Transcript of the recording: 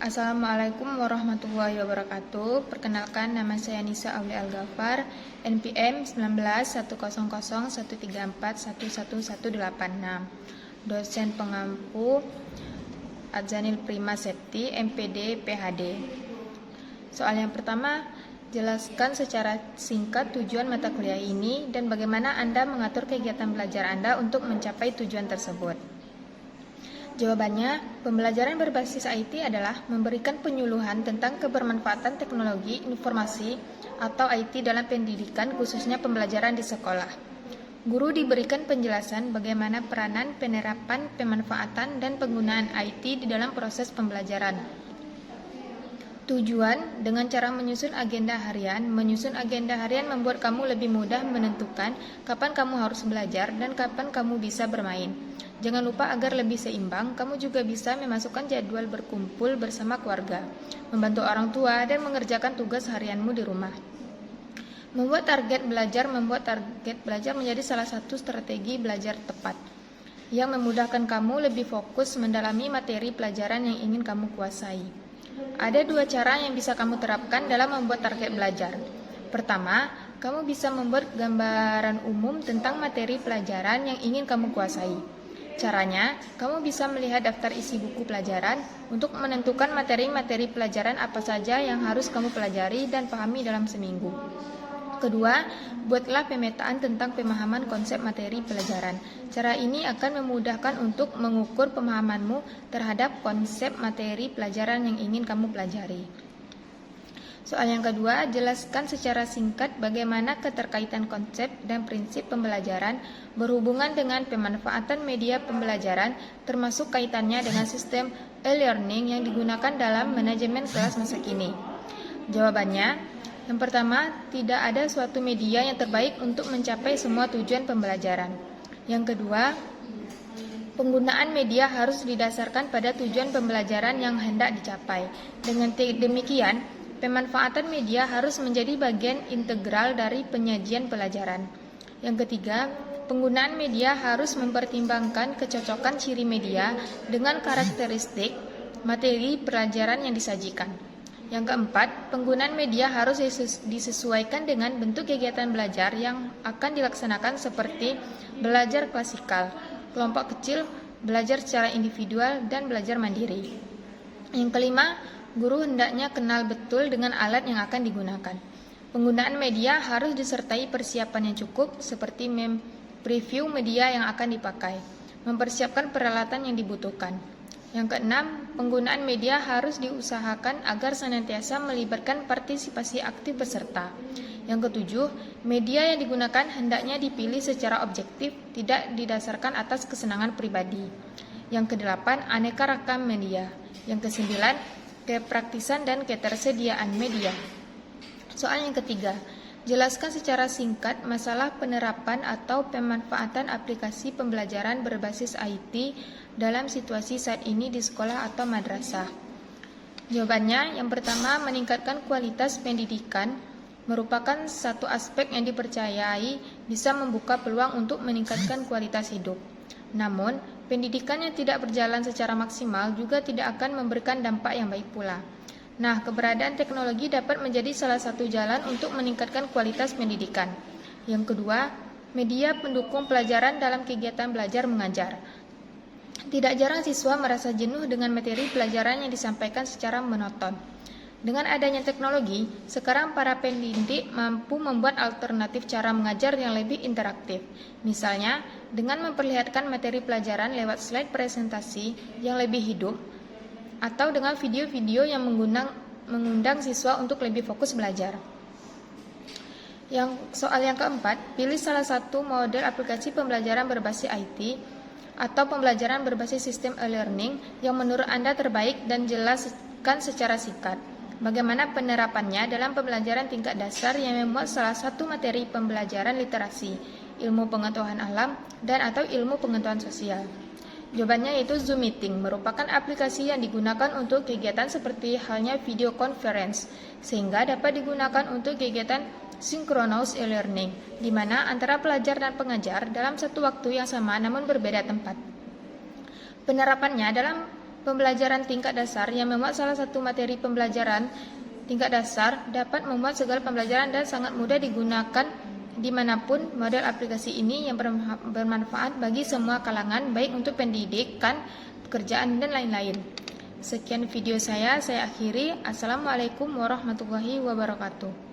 Assalamualaikum warahmatullahi wabarakatuh. Perkenalkan, nama saya Nisa Auli Al-Ghafar, NPM 19.1010134111186, dosen pengampu Adzanil Prima Septi, MPD PhD. Soal yang pertama, jelaskan secara singkat tujuan mata kuliah ini dan bagaimana Anda mengatur kegiatan belajar Anda untuk mencapai tujuan tersebut. Jawabannya, pembelajaran berbasis IT adalah memberikan penyuluhan tentang kebermanfaatan teknologi informasi atau IT dalam pendidikan, khususnya pembelajaran di sekolah. Guru diberikan penjelasan bagaimana peranan, penerapan, pemanfaatan, dan penggunaan IT di dalam proses pembelajaran. Tujuan, dengan cara menyusun agenda harian. Menyusun agenda harian membuat kamu lebih mudah menentukan kapan kamu harus belajar dan kapan kamu bisa bermain. Jangan lupa, agar lebih seimbang, kamu juga bisa memasukkan jadwal berkumpul bersama keluarga, membantu orang tua, dan mengerjakan tugas harianmu di rumah. Membuat target belajar menjadi salah satu strategi belajar tepat yang memudahkan kamu lebih fokus mendalami materi pelajaran yang ingin kamu kuasai. Ada dua cara yang bisa kamu terapkan dalam membuat target belajar. Pertama, kamu bisa membuat gambaran umum tentang materi pelajaran yang ingin kamu kuasai. Caranya, kamu bisa melihat daftar isi buku pelajaran untuk menentukan materi-materi pelajaran apa saja yang harus kamu pelajari dan pahami dalam seminggu. Kedua, buatlah pemetaan tentang pemahaman konsep materi pelajaran. Cara ini akan memudahkan untuk mengukur pemahamanmu terhadap konsep materi pelajaran yang ingin kamu pelajari. Soal yang kedua, jelaskan secara singkat bagaimana keterkaitan konsep dan prinsip pembelajaran berhubungan dengan pemanfaatan media pembelajaran, termasuk kaitannya dengan sistem e-learning yang digunakan dalam manajemen kelas masa kini. Jawabannya, yang pertama, tidak ada suatu media yang terbaik untuk mencapai semua tujuan pembelajaran. Yang kedua, penggunaan media harus didasarkan pada tujuan pembelajaran yang hendak dicapai. Dengan demikian, pemanfaatan media harus menjadi bagian integral dari penyajian pelajaran. Yang ketiga, penggunaan media harus mempertimbangkan kecocokan ciri media dengan karakteristik materi pelajaran yang disajikan. Yang keempat, penggunaan media harus disesuaikan dengan bentuk kegiatan belajar yang akan dilaksanakan, seperti belajar klasikal, kelompok kecil, belajar secara individual, dan belajar mandiri. Yang kelima, guru hendaknya kenal betul dengan alat yang akan digunakan. Penggunaan media harus disertai persiapan yang cukup, seperti preview media yang akan dipakai, mempersiapkan peralatan yang dibutuhkan. Yang keenam, penggunaan media harus diusahakan agar senantiasa melibatkan partisipasi aktif peserta. Yang ketujuh, media yang digunakan hendaknya dipilih secara objektif, tidak didasarkan atas kesenangan pribadi. Yang kedelapan, aneka ragam media. Yang kesembilan, kepraktisan dan ketersediaan media. Soal yang ketiga, jelaskan secara singkat masalah penerapan atau pemanfaatan aplikasi pembelajaran berbasis IT dalam situasi saat ini di sekolah atau madrasah. Jawabannya, yang pertama, meningkatkan kualitas pendidikan merupakan satu aspek yang dipercayai bisa membuka peluang untuk meningkatkan kualitas hidup. Namun, pendidikan yang tidak berjalan secara maksimal juga tidak akan memberikan dampak yang baik pula. Nah, keberadaan teknologi dapat menjadi salah satu jalan untuk meningkatkan kualitas pendidikan. Yang kedua, media pendukung pelajaran dalam kegiatan belajar mengajar. Tidak jarang siswa merasa jenuh dengan materi pelajaran yang disampaikan secara monoton. Dengan adanya teknologi, sekarang para pendidik mampu membuat alternatif cara mengajar yang lebih interaktif. Misalnya, dengan memperlihatkan materi pelajaran lewat slide presentasi yang lebih hidup, atau dengan video-video yang mengundang siswa untuk lebih fokus belajar. Soal yang keempat, pilih salah satu model aplikasi pembelajaran berbasis IT atau pembelajaran berbasis sistem e-learning yang menurut Anda terbaik dan jelaskan secara singkat bagaimana penerapannya dalam pembelajaran tingkat dasar yang memuat salah satu materi pembelajaran literasi, ilmu pengetahuan alam, dan atau ilmu pengetahuan sosial. Jawabannya yaitu Zoom Meeting, merupakan aplikasi yang digunakan untuk kegiatan seperti halnya video conference, sehingga dapat digunakan untuk kegiatan synchronous e-learning, di mana antara pelajar dan pengajar dalam satu waktu yang sama namun berbeda tempat. Penerapannya dalam pembelajaran tingkat dasar yang memuat salah satu materi pembelajaran tingkat dasar dapat memuat segala pembelajaran dan sangat mudah digunakan dimanapun. Model aplikasi ini yang bermanfaat bagi semua kalangan, baik untuk pendidikan, pekerjaan, dan lain-lain. Sekian video saya akhiri. Assalamualaikum warahmatullahi wabarakatuh.